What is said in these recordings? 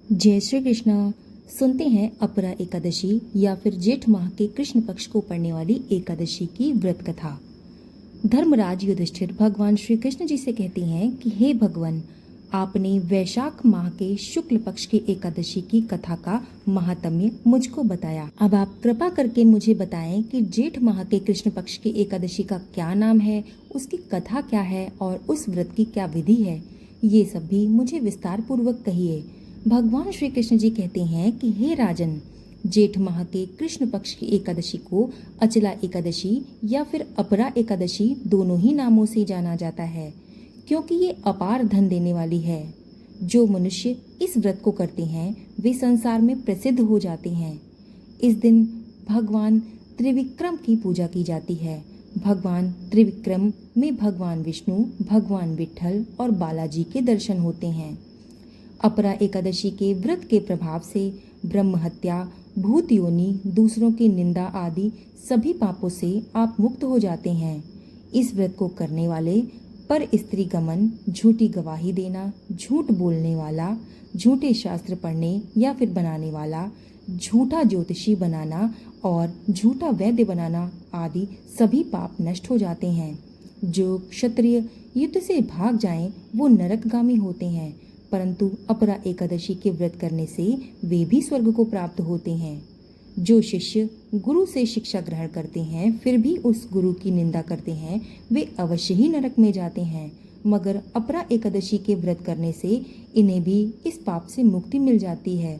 जय श्री कृष्णा। सुनते हैं अपरा एकादशी या फिर जेठ माह के कृष्ण पक्ष को पड़ने वाली एकादशी की व्रत कथा। धर्मराज युधिष्ठिर भगवान श्री कृष्ण जी से कहते हैं कि हे भगवान, आपने वैशाख माह के शुक्ल पक्ष की एकादशी की कथा का महात्म्य मुझको बताया। अब आप कृपा करके मुझे बताएं कि जेठ माह के कृष्ण पक्ष की एकादशी का क्या नाम है, उसकी कथा क्या है और उस व्रत की क्या विधि है। ये सब भी मुझे विस्तार पूर्वक कहिए। भगवान श्री कृष्ण जी कहते हैं कि हे राजन, जेठ माह के कृष्ण पक्ष की एकादशी को अचला एकादशी या फिर अपरा एकादशी दोनों ही नामों से जाना जाता है, क्योंकि ये अपार धन देने वाली है। जो मनुष्य इस व्रत को करते हैं वे संसार में प्रसिद्ध हो जाते हैं। इस दिन भगवान त्रिविक्रम की पूजा की जाती है। भगवान त्रिविक्रम में भगवान विष्णु, भगवान विट्ठल और बालाजी के दर्शन होते हैं। अपरा एकादशी के व्रत के प्रभाव से ब्रह्म हत्या, भूत योनि, दूसरों की निंदा आदि सभी पापों से आप मुक्त हो जाते हैं। इस व्रत को करने वाले पर स्त्री गमन, झूठी गवाही देना, झूठ बोलने वाला, झूठे शास्त्र पढ़ने या फिर बनाने वाला, झूठा ज्योतिषी बनाना और झूठा वैद्य बनाना आदि सभी पाप नष्ट हो जाते हैं। जो क्षत्रिय युद्ध से भाग जाएं वो नरकगामी होते हैं, परंतु अपरा एकादशी के व्रत करने से वे भी स्वर्ग को प्राप्त होते हैं। जो शिष्य गुरु से शिक्षा ग्रहण करते हैं फिर भी उस गुरु की निंदा करते हैं वे अवश्य ही नरक में जाते हैं, मगर अपरा एकादशी के व्रत करने से इन्हें भी इस पाप से मुक्ति मिल जाती है।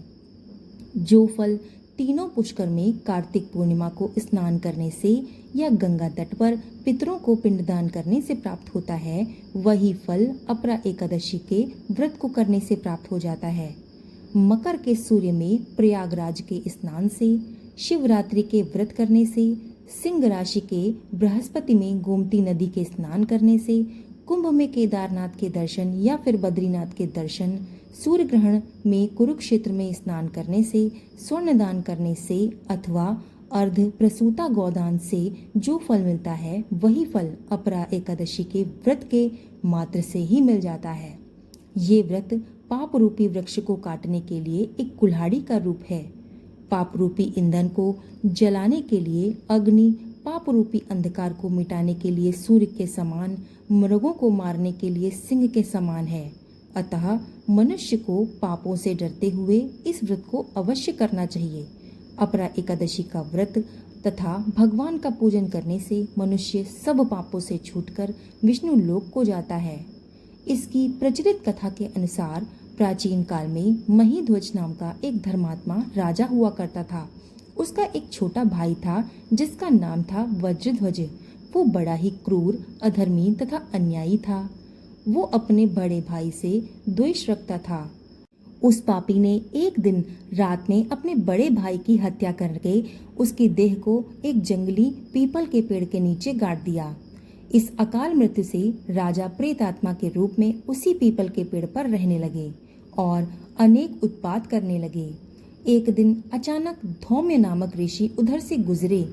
जो फल तीनों पुष्कर में कार्तिक पूर्णिमा को स्नान करने से या गंगा तट पर पितरों को पिंडदान करने से प्राप्त होता है, वही फल अपरा एकादशी के व्रत को करने से प्राप्त हो जाता है। मकर के सूर्य में प्रयागराज के स्नान से, शिवरात्रि के व्रत करने से, सिंह राशि के बृहस्पति में गोमती नदी के स्नान करने से, कुंभ में केदारनाथ के दर्शन या फिर बद्रीनाथ के दर्शन, सूर्य ग्रहण में कुरुक्षेत्र में स्नान करने से, स्वर्ण दान करने से अथवा अर्ध प्रसूता गोदान से जो फल मिलता है वही फल अपरा एकादशी के व्रत के मात्र से ही मिल जाता है। ये व्रत पाप रूपी वृक्ष को काटने के लिए एक कुल्हाड़ी का रूप है। पाप रूपी ईंधन को जलाने के लिए अग्नि, पाप रूपी अंधकार को मिटाने के लिए सूर्य के समान, मृगों को मारने के लिए सिंह के समान है। अतः मनुष्य को पापों से डरते हुए इस व्रत को अवश्य करना चाहिए। अपरा एकादशी का व्रत तथा भगवान का पूजन करने से मनुष्य सब पापों से छूटकर विष्णु लोक को जाता है। इसकी प्रचलित कथा के अनुसार प्राचीन काल में महीध्वज नाम का एक धर्मात्मा राजा हुआ करता था। उसका एक छोटा भाई था जिसका नाम था वज्रध्वज। वो बड़ा ही क्रूर, अधर्मी तथा अन्यायी था। वो अपने बड़े भाई से द्वेष रखता था। उस पापी ने एक दिन रात में अपने बड़े भाई की हत्या करके उसकी देह को एक जंगली पीपल के पेड़ के नीचे गाड़ दिया। इस अकाल मृत्यु से राजा प्रेतात्मा के रूप में उसी पीपल के पेड़ पर रहने लगे और अनेक उत्पात करने लगे। एक दिन अचानक धौम्य नामक ऋषि उधर से गुजरे।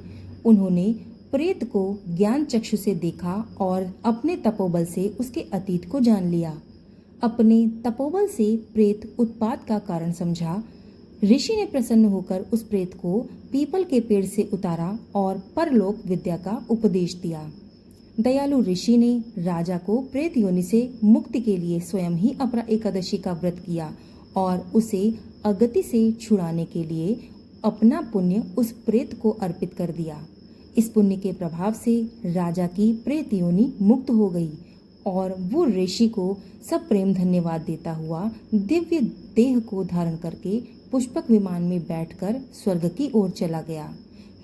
उन्होंने प्रेत को ज्ञान चक्षु से देखा और अपने तपोबल से उसके अतीत को जान लिया। अपने तपोबल से प्रेत उत्पात का कारण समझा। ऋषि ने प्रसन्न होकर उस प्रेत को पीपल के पेड़ से उतारा और परलोक विद्या का उपदेश दिया। दयालु ऋषि ने राजा को प्रेत योनि से मुक्ति के लिए स्वयं ही अपरा एकादशी का व्रत किया और उसे अगति से छुड़ाने के लिए अपना पुण्य उस प्रेत को अर्पित कर दिया। इस पुण्य के प्रभाव से राजा की प्रेत योनि मुक्त हो गई और वो ऋषि को सब प्रेम धन्यवाद देता हुआ दिव्य देह को धारण करके पुष्पक विमान में बैठकर स्वर्ग की ओर चला गया।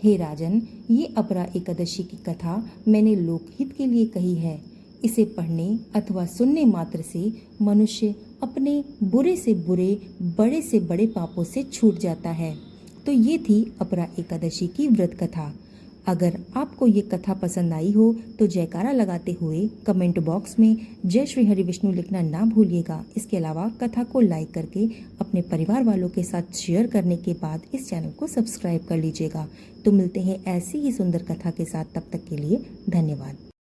हे राजन, ये अपरा एकादशी की कथा मैंने लोकहित के लिए कही है। इसे पढ़ने अथवा सुनने मात्र से मनुष्य अपने बुरे से बुरे, बड़े से बड़े पापों से छूट जाता है। तो ये थी अपरा एकादशी की व्रत कथा। अगर आपको ये कथा पसंद आई हो तो जयकारा लगाते हुए कमेंट बॉक्स में जय श्री हरि विष्णु लिखना ना भूलिएगा। इसके अलावा कथा को लाइक करके अपने परिवार वालों के साथ शेयर करने के बाद इस चैनल को सब्सक्राइब कर लीजिएगा। तो मिलते हैं ऐसी ही सुंदर कथा के साथ, तब तक के लिए धन्यवाद।